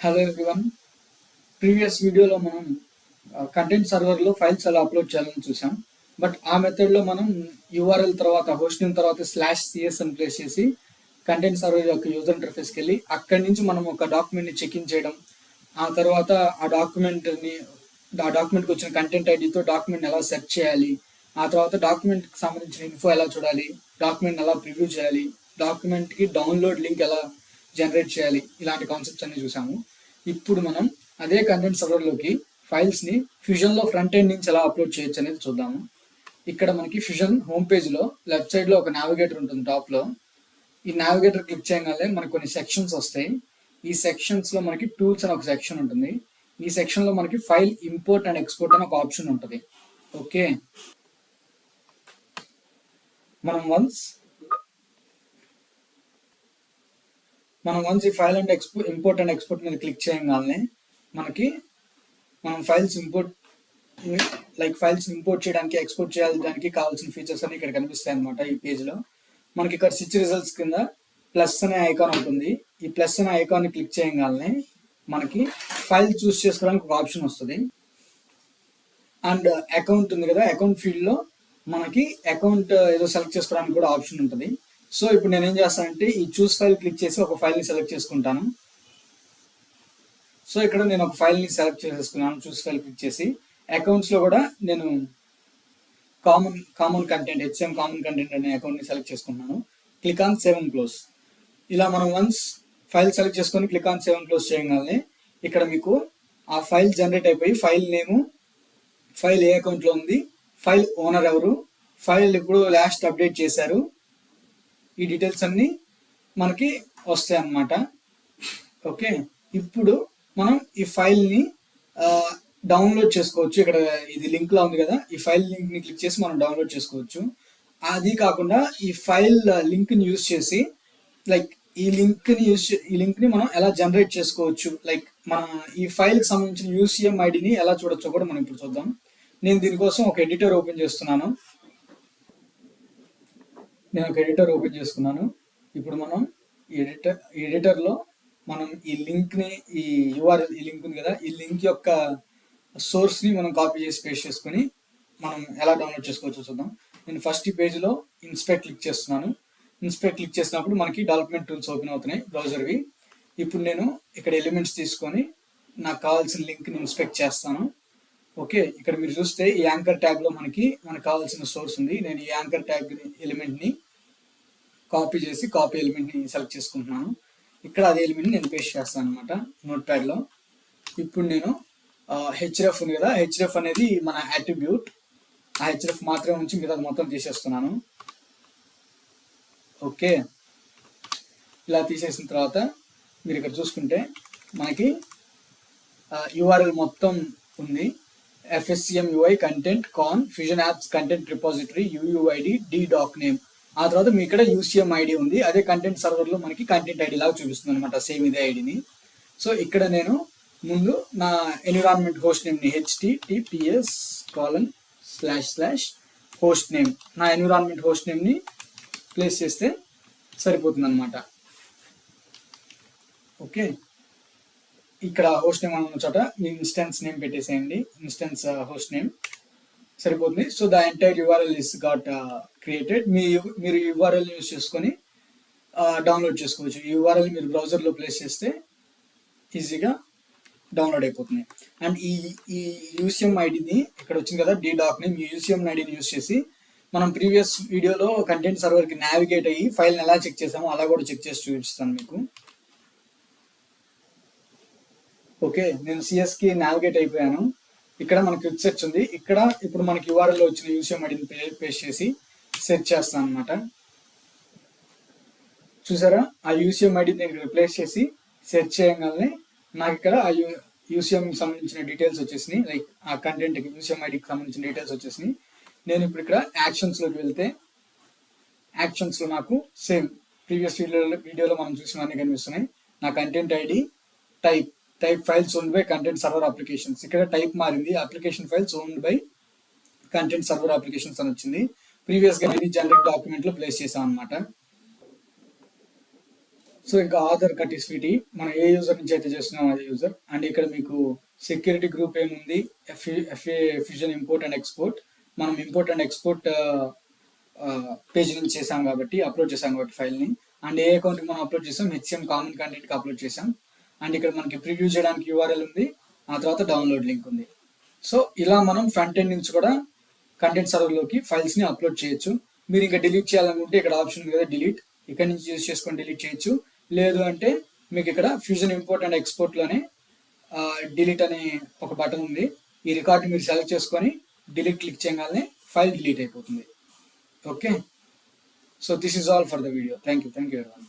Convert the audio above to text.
Hello everyone. Previous వీడియోలో మనం content సర్వర్లో files ఎలా అప్లోడ్ చేయాలని చూసాం. బట్ ఆ మెథడ్లో మనం యూఆర్ఎల్ తర్వాత హోస్ట్ నేమ్ తర్వాత /cs అని ప్లేస్ చేసి కంటెంట్ సర్వర్ యొక్క యూజర్ ఇంటర్ఫేస్కి వెళ్ళి అక్కడి నుంచి మనం ఒక డాక్యుమెంట్ని చెక్ ఇన్ చేయడం, ఆ తర్వాత ఆ డాక్యుమెంట్కి వచ్చిన కంటెంట్ ఐడితో డాక్యుమెంట్ ఎలా సెర్చ్ చేయాలి, ఆ తర్వాత డాక్యుమెంట్కి సంబంధించిన ఇన్ఫో ఎలా చూడాలి, డాక్యుమెంట్ ఎలా ప్రివ్యూ చేయాలి, డాక్యుమెంట్కి డౌన్లోడ్ లింక్ ఎలా జనరేట్ చేయాలి, ఇలాంటి కాన్సెప్ట్స్ అన్ని చూసాము. ఇప్పుడు మనం అదే కంటెంట్ సర్వర్లోకి ఫైల్స్ని ఫ్యూజన్లో ఫ్రంట్ ఎండ్ నుంచి ఎలా అప్లోడ్ చేయొచ్చు అనేది చూద్దాము. ఇక్కడ మనకి ఫ్యూజన్ హోమ్ పేజ్లో లెఫ్ట్ సైడ్లో ఒక నావిగేటర్ ఉంటుంది టాప్లో. ఈ నావిగేటర్ క్లిక్ చేయగానే మనకు కొన్ని సెక్షన్స్ వస్తాయి. ఈ సెక్షన్స్లో మనకి టూల్స్ అని ఒక సెక్షన్ ఉంటుంది. ఈ సెక్షన్లో మనకి ఫైల్ ఇంపోర్ట్ అండ్ ఎక్స్పోర్ట్ అని ఒక ఆప్షన్ ఉంటుంది. ఓకే, మనం వన్స్ ఈ file and import and export మీద క్లిక్ చేయగానే మనకి మనం ఫైల్స్ ఇంపోర్ట్ చేయడానికి ఎక్స్పోర్ట్ చేయడానికి కావాల్సిన ఫీచర్స్ అన్ని ఇక్కడ కనిపిస్తాయి అనమాట. ఈ పేజ్లో మనకి ఇక్కడ స్విచ్ రిజల్ట్స్ కింద ప్లస్ అనే ఐకాన్ ఉంటుంది. ఈ ప్లస్ అనే ఐకాన్ని క్లిక్ చేయగానే మనకి ఫైల్ చూస్ చేసుకోవడానికి ఒక ఆప్షన్ వస్తుంది. అండ్ అకౌంట్ ఉంది కదా, అకౌంట్ ఫీల్డ్లో మనకి అకౌంట్ ఏదో సెలెక్ట్ చేసుకోవడానికి కూడా ఆప్షన్ ఉంటుంది. సో ఇప్పుడు నేను ఏం చేస్తానంటే ఈ చూస్ ఫైల్ క్లిక్ చేసి ఒక ఫైల్ని సెలెక్ట్ చేసుకుంటాను. సో ఇక్కడ నేను ఒక ఫైల్ని సెలెక్ట్ చేసేసుకున్నాను. చూస్ ఫైల్ క్లిక్ చేసి అకౌంట్స్లో కూడా నేను common content HCM common content అనే అకౌంట్ని సెలెక్ట్ చేసుకున్నాను. Click on save and close. ఇలా మనం వన్స్ ఫైల్ సెలెక్ట్ చేసుకొని click on save and close చేయగానే ఇక్కడ మీకు ఆ ఫైల్ జనరేట్ అయిపోయి ఫైల్ నేము, ఫైల్ ఏ అకౌంట్లో ఉంది, ఫైల్ ఓనర్ ఎవరు, ఫైల్ ఇప్పుడు లాస్ట్ అప్డేట్ చేశారు, ఈ డీటెయిల్స్ అన్నీ మనకి వస్తాయి అన్నమాట. ఓకే, ఇప్పుడు మనం ఈ ఫైల్ని డౌన్లోడ్ చేసుకోవచ్చు. ఇక్కడ ఇది లింక్లో ఉంది కదా, ఈ ఫైల్ లింక్ని క్లిక్ చేసి మనం డౌన్లోడ్ చేసుకోవచ్చు. అది కాకుండా ఈ ఫైల్ లింక్ని యూజ్ చేసి ఈ లింక్ని మనం ఎలా జనరేట్ చేసుకోవచ్చు, మన ఈ ఫైల్కి సంబంధించిన UCM ఐడిని ఎలా చూడొచ్చో కూడా మనం ఇప్పుడు చూద్దాం. నేను దీనికోసం ఒక ఎడిటర్ ఓపెన్ చేస్తున్నాను. నేను ఒక ఎడిటర్ ఓపెన్ చేసుకున్నాను. ఇప్పుడు మనం ఎడిటర్లో మనం ఈ లింక్ని, ఈ URL ఈ లింక్ ఉంది కదా, ఈ లింక్ యొక్క సోర్స్ని మనం కాపీ చేసి పేస్ట్ చేసుకొని మనం ఎలా డౌన్లోడ్ చేసుకోవచ్చో చూద్దాం. నేను ఫస్ట్ ఈ పేజ్లో ఇన్స్పెక్ట్ క్లిక్ చేస్తున్నాను. ఇన్స్పెక్ట్ క్లిక్ చేసినప్పుడు మనకి డెవలప్మెంట్ టూల్స్ ఓపెన్ అవుతున్నాయి బ్రౌజర్వి. ఇప్పుడు నేను ఇక్కడ ఎలిమెంట్స్ తీసుకొని నాకు కావాల్సిన లింక్ని ఇన్స్పెక్ట్ చేస్తాను. ఓకే, ఇక్కడ మీరు చూస్తే ఈ యాంకర్ ట్యాగ్లో మనకు కావాల్సిన సోర్స్ ఉంది. నేను ఈ యాంకర్ ట్యాగ్ ఎలిమెంట్ని కాపీ చేసి కాపీ ఎలిమెంట్ని సెలెక్ట్ చేసుకుంటున్నాను. ఇక్కడ అదే ఎలిమెంట్ని నేను పేస్ట్ చేస్తాను అనమాట నోట్ ప్యాడ్లో. ఇప్పుడు నేను href ఉంది కదా, href అనేది మన అట్రిబ్యూట్. ఆ href మాత్రమే ఉంచి మిగతా మొత్తం తీసేస్తున్నాను. ఓకే, ఇలా తీసేసిన తర్వాత మీరు ఇక్కడ చూసుకుంటే మనకి URL మొత్తం ఉంది. FSCM UI కంటెంట్ కాన్ fusion apps content repository UUID d.doc name. ఆ తర్వాత మీ ఇక్కడ UCM ఐడి ఉంది. అదే కంటెంట్ సర్వర్లో మనకి కంటెంట్ ఐడి లాగా చూపిస్తుంది అనమాట, సేమ్ ఇదే ఐడిని. సో ఇక్కడ నేను ముందు నా ఎన్విరాన్మెంట్ హోస్ట్ నేమ్ని https://host name నా ఎన్విరాన్మెంట్ హోస్ట్ నేమ్ని ప్లేస్ చేస్తే సరిపోతుంది అనమాట. ఓకే, ఇక్కడ హోస్ట్ నేమ్ ఉన్న చోట మీ ఇన్స్టెన్స్ నేమ్ పెట్టేసేయండి. ఇన్స్టెన్స్ హోస్ట్ నేమ్ సరిపోతుంది. So the entire URL is got created. మీరు URL యూజ్ చేసుకొని డౌన్లోడ్ చేసుకోవచ్చు. ఈ URL మీరు బ్రౌజర్లో ప్లేస్ చేస్తే ఈజీగా డౌన్లోడ్ అయిపోతుంది. అండ్ ఈ UCM ఐడిని ఇక్కడ వచ్చింది కదా, d.doc నేమ్, ఈ UCM ఐడిని యూజ్ చేసి మనం ప్రీవియస్ వీడియోలో కంటెంట్ సర్వర్కి నావిగేట్ అయ్యి ఫైల్ని ఎలా చెక్ చేసామో అలా కూడా చెక్ చేసి చూపిస్తాను మీకు. ఓకే, నేను CSకి నావిగేట్ అయిపోయాను. ఇక్కడ మనకి క్విక్ సెర్చ్ ఉంది. ఇక్కడ ఇప్పుడు మనకి URLలో వచ్చిన UCM ఐడిని పేస్ట్ చేసి సెర్చ్ చేస్తాను అనమాట. చూసారా, ఆ UCM ఐడిని నేను రిప్లేస్ చేసి సెర్చ్ చేయగానే నాకు ఇక్కడ ఆ UCMకి సంబంధించిన డీటెయిల్స్ వచ్చేసినాయి. ఆ కంటెంట్కి UCM ఐడికి సంబంధించిన డీటెయిల్స్ వచ్చేసినాయి. నేను ఇప్పుడు ఇక్కడ యాక్షన్స్లోకి వెళ్తే యాక్షన్స్లో నాకు సేమ్ ప్రీవియస్ వీడియోలో మనం చూసినవన్నీ కనిపిస్తున్నాయి. నా content ID, type files owned by content server applications. ఇక్కడ టైప్ మారింది, application files owned by content server applications అని వచ్చింది. ప్రీవియస్గా నేను జనరేట్ డాక్యుమెంట్లో ప్లేస్ చేసాం అనమాట. సో ఇంకా ఆధార్ కటిస్విటీ మనం ఏ యూజర్ నుంచి అయితే చేస్తున్నాం అదే యూజర్. అండ్ ఇక్కడ మీకు సెక్యూరిటీ గ్రూప్ ఏముంది, FA fusion import and export. మనం ఇంపోర్ట్ అండ్ ఎక్స్పోర్ట్ పేజ్ నుంచి చేసాం కాబట్టి అప్లోడ్ చేసాం కాబట్టి ఫైల్ని. అండ్ ఏ అకౌంట్కి మనం అప్లోడ్ చేసాం, హెచ్సిఎం కామన్ కంటెంట్కి అప్లోడ్ చేసాం. అండ్ ఇక్కడ మనకి ప్రివ్యూ చేయడానికి యూఆర్ఎల్ ఉంది, ఆ తర్వాత డౌన్లోడ్ లింక్ ఉంది. సో ఇలా మనం ఫ్రంట్ ఎండ్ నుంచి కూడా కంటెంట్ సర్వర్లోకి ఫైల్స్ని అప్లోడ్ చేయొచ్చు. మీరు ఇంకా డిలీట్ చేయాలనుకుంటే ఇక్కడ ఆప్షన్ ఉంది కదా డిలీట్, ఇక్కడ నుంచి యూజ్ చేసుకొని డిలీట్ చేయొచ్చు. లేదు అంటే మీకు ఇక్కడ ఫ్యూజన్ ఇంపోర్ట్ అండ్ ఎక్స్పోర్ట్లోనే డిలీట్ అనే ఒక బటన్ ఉంది. ఈ రికార్డు మీరు సెలెక్ట్ చేసుకొని డిలీట్ క్లిక్ చేయగానే ఫైల్ డిలీట్ అయిపోతుంది. Okay, so this is all for the video. Thank you everyone.